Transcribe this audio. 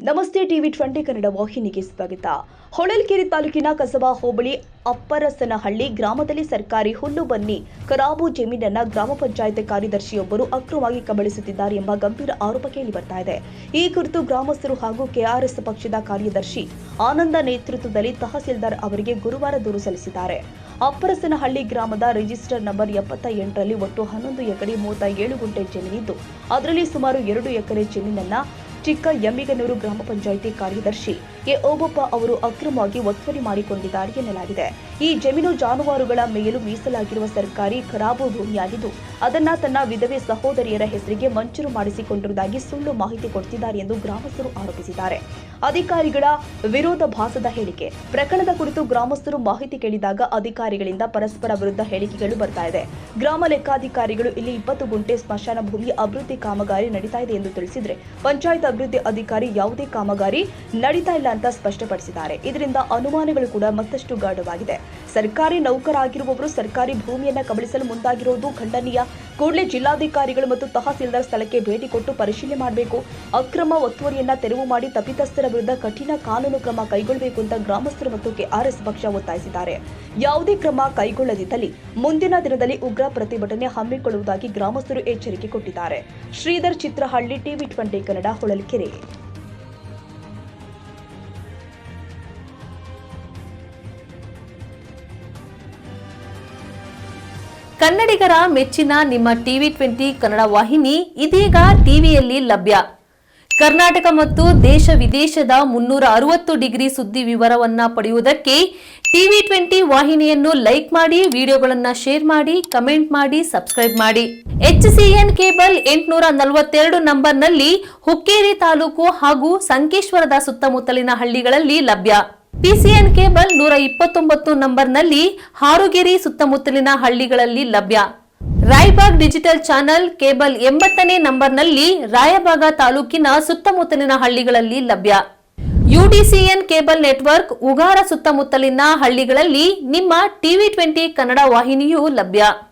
ನಮಸ್ತೆ ಟಿವಿ 20 ಕನ್ನಡ ವಾಹಿನಿಗೆ ಸ್ವಾಗತ. ಹೊಳಲ್ಕೆರೆ ತಾಲೂಕಿನ ಕಸಬಾ ಹೋಬಳಿ ಅಪ್ಪರಸನಹಳ್ಳಿ ಗ್ರಾಮದಲ್ಲಿ ಸರ್ಕಾರಿ ಹುಲ್ಲು ಬನ್ನಿ ಖರಾಬು ಜಮೀನನ್ನ ಗ್ರಾಮ ಪಂಚಾಯತ್ ಕಾರ್ಯದರ್ಶಿಯೊಬ್ಬರು ಅಕ್ರಮವಾಗಿ ಕಬಳಿಸುತ್ತಿದ್ದಾರೆ ಎಂಬ ಗಂಭೀರ ಆರೋಪ ಕೇಳಿ ಬರ್ತಾ ಇದೆ. ಈ ಕುರಿತು ಗ್ರಾಮಸ್ಥರು ಹಾಗೂ ಕೆಆರ್ಎಸ್ ಪಕ್ಷದ ಕಾರ್ಯದರ್ಶಿ ಆನಂದ ನೇತೃತ್ವದಲ್ಲಿ ತಹಸೀಲ್ದಾರ್ ಅವರಿಗೆ ಗುರುವಾರ ದೂರು ಸಲ್ಲಿಸಿದ್ದಾರೆ. ಅಪ್ಪರಸನಹಳ್ಳಿ ಗ್ರಾಮದ ರಿಜಿಸ್ಟರ್ ನಂಬರ್ 78ರಲ್ಲಿ ಒಟ್ಟು 11 ಎಕರೆ 37 ಗುಂಟೆ ಜಮೀನಿದ್ದು ಅದರಲ್ಲಿ ಸುಮಾರು 2 ಎಕರೆ ಜಮೀನನ್ನ ಚಿಕ್ಕ ಎಮ್ಮಿಗನೂರು ಗ್ರಾಮ ಪಂಚಾಯಿತಿ ಕಾರ್ಯದರ್ಶಿ ಎ ಓಬಪ್ಪ ಅವರು ಅಕ್ರಮವಾಗಿ ಒತ್ತುವರಿ ಮಾಡಿಕೊಂಡಿದ್ದಾರೆ ಎನ್ನಲಾಗಿದೆ. ಈ ಜಮೀನು ಜಾನುವಾರುಗಳ ಮೇಯಲು ಮೀಸಲಾಗಿರುವ ಸರ್ಕಾರಿ ಖರಾಬು ಭೂಮಿಯಾಗಿದ್ದು ಅದನ್ನ ತನ್ನ ವಿಧವೆ ಸಹೋದರಿಯರ ಹೆಸರಿಗೆ ಮಂಜೂರು ಮಾಡಿಸಿಕೊಂಡಿರುವುದಾಗಿ ಸುಳ್ಳು ಮಾಹಿತಿ ಕೊಡುತ್ತಿದ್ದಾರೆ ಎಂದು ಗ್ರಾಮಸ್ಥರು ಆರೋಪಿಸಿದ್ದಾರೆ. ಅಧಿಕಾರಿಗಳ ವಿರೋಧಾಭಾಸದ ಹೇಳಿಕೆ ಪ್ರಕರಣದ ಕುರಿತು ಗ್ರಾಮಸ್ಥರು ಮಾಹಿತಿ ಕೇಳಿದಾಗ ಅಧಿಕಾರಿಗಳಿಂದ ಪರಸ್ಪರ ವಿರುದ್ಧ ಹೇಳಿಕೆಗಳು ಬರ್ತಾ ಇದೆ. ಗ್ರಾಮ ಲೆಕ್ಕಾಧಿಕಾರಿಗಳು ಇಲ್ಲಿ 20 ಗುಂಟೆ ಸ್ಮಶಾನ ಭೂಮಿ ಅಭಿವೃದ್ಧಿ ಕಾಮಗಾರಿ ನಡೀತಾ ಇದೆ ಎಂದು ತಿಳಿಸಿದ್ರೆ ಪಂಚಾಯತ್ ಅಭಿವೃದ್ಧಿ ಅಧಿಕಾರಿ ಯಾವುದೇ ಕಾಮಗಾರಿ ನಡೀತಾ ಇಲ್ಲ ಅಂತ ಸ್ಪಷ್ಟಪಡಿಸಿದ್ದಾರೆ. ಇದರಿಂದ ಅನುಮಾನಗಳು ಕೂಡ ಮತ್ತಷ್ಟು ಗಾಢವಾಗಿದೆ. ಸರ್ಕಾರಿ ನೌಕರಾಗಿರುವವರು ಸರ್ಕಾರಿ ಭೂಮಿಯನ್ನ ಕಬಳಿಸಲು ಮುಂದಾಗಿರುವುದು ಖಂಡನೀಯ. ಕೂಡಲೇ ಜಿಲ್ಲಾಧಿಕಾರಿಗಳು ಮತ್ತು ತಹಸೀಲ್ದಾರ್ ಸ್ಥಳಕ್ಕೆ ಭೇಟಿ ಕೊಟ್ಟು ಪರಿಶೀಲನೆ ಮಾಡಬೇಕು. ಅಕ್ರಮ ಒತ್ತುವರಿಯನ್ನ ತೆರವು ಮಾಡಿ ತಪ್ಪಿತಸ್ಥರ ವಿರುದ್ಧ ಕಠಿಣ ಕಾನೂನು ಕ್ರಮ ಕೈಗೊಳ್ಳಬೇಕು ಅಂತ ಗ್ರಾಮಸ್ಥರು ಮತ್ತು ಕೆಆರ್ಎಸ್ ಪಕ್ಷ ಒತ್ತಾಯಿಸಿದ್ದಾರೆ. ಯಾವುದೇ ಕ್ರಮ ಕೈಗೊಳ್ಳದಿದ್ದಲ್ಲಿ ಮುಂದಿನ ದಿನದಲ್ಲಿ ಉಗ್ರ ಪ್ರತಿಭಟನೆ ಹಮ್ಮಿಕೊಳ್ಳುವುದಾಗಿ ಗ್ರಾಮಸ್ಥರು ಎಚ್ಚರಿಕೆ ಕೊಟ್ಟಿದ್ದಾರೆ. ಶ್ರೀಧರ್ ಚಿತ್ರಹಳ್ಳಿ, ಟಿವಿ 20 ಕನ್ನಡ, ಹೊಳಲ್ಕೆರೆ. ಕನ್ನಡಿಗರ ಮೆಚ್ಚಿನ ನಿಮ್ಮ ಟಿವಿ 20 ಕನ್ನಡ ವಾಹಿನಿ ಇದೀಗ ಟಿವಿಯಲ್ಲಿ ಲಭ್ಯ. ಕರ್ನಾಟಕ ಮತ್ತು ದೇಶ ವಿದೇಶದ 360 ಡಿಗ್ರಿ ಸುದ್ದಿ ವಿವರವನ್ನ ಪಡೆಯುವುದಕ್ಕೆ ಟಿವಿ 20 ವಾಹಿನಿಯನ್ನು ಲೈಕ್ ಮಾಡಿ, ವಿಡಿಯೋಗಳನ್ನು ಶೇರ್ ಮಾಡಿ, ಕಮೆಂಟ್ ಮಾಡಿ, ಸಬ್ಸ್ಕ್ರೈಬ್ ಮಾಡಿ. HCN ಕೇಬಲ್ 842 ನಂಬರ್ನಲ್ಲಿ ಹುಕ್ಕೇರಿ ತಾಲೂಕು ಹಾಗೂ ಸಂಕೇಶ್ವರದ ಸುತ್ತಮುತ್ತಲಿನ ಹಳ್ಳಿಗಳಲ್ಲಿ ಲಭ್ಯ. PCN ಕೇಬಲ್ 129 ನಂಬರ್ನಲ್ಲಿ ಹಾರುಗೆರೆ ಸುತ್ತಮುತ್ತಲಿನ ಹಳ್ಳಿಗಳಲ್ಲಿ ಲಭ್ಯ. ರಾಯಬಾಗ್ ಡಿಜಿಟಲ್ ಚಾನೆಲ್ ಕೇಬಲ್ 80ನೇ ನಂಬರ್ನಲ್ಲಿ ರಾಯಬಾಗ ತಾಲೂಕಿನ ಸುತ್ತಮುತ್ತಲಿನ ಹಳ್ಳಿಗಳಲ್ಲಿ ಲಭ್ಯ. UDCN ಕೇಬಲ್ ನೆಟ್ವರ್ಕ್ ಉಗಾರ ಸುತ್ತಮುತ್ತಲಿನ ಹಳ್ಳಿಗಳಲ್ಲಿ ನಿಮ್ಮ ಟಿವಿ 20 ಕನ್ನಡ ವಾಹಿನಿಯೂ ಲಭ್ಯ.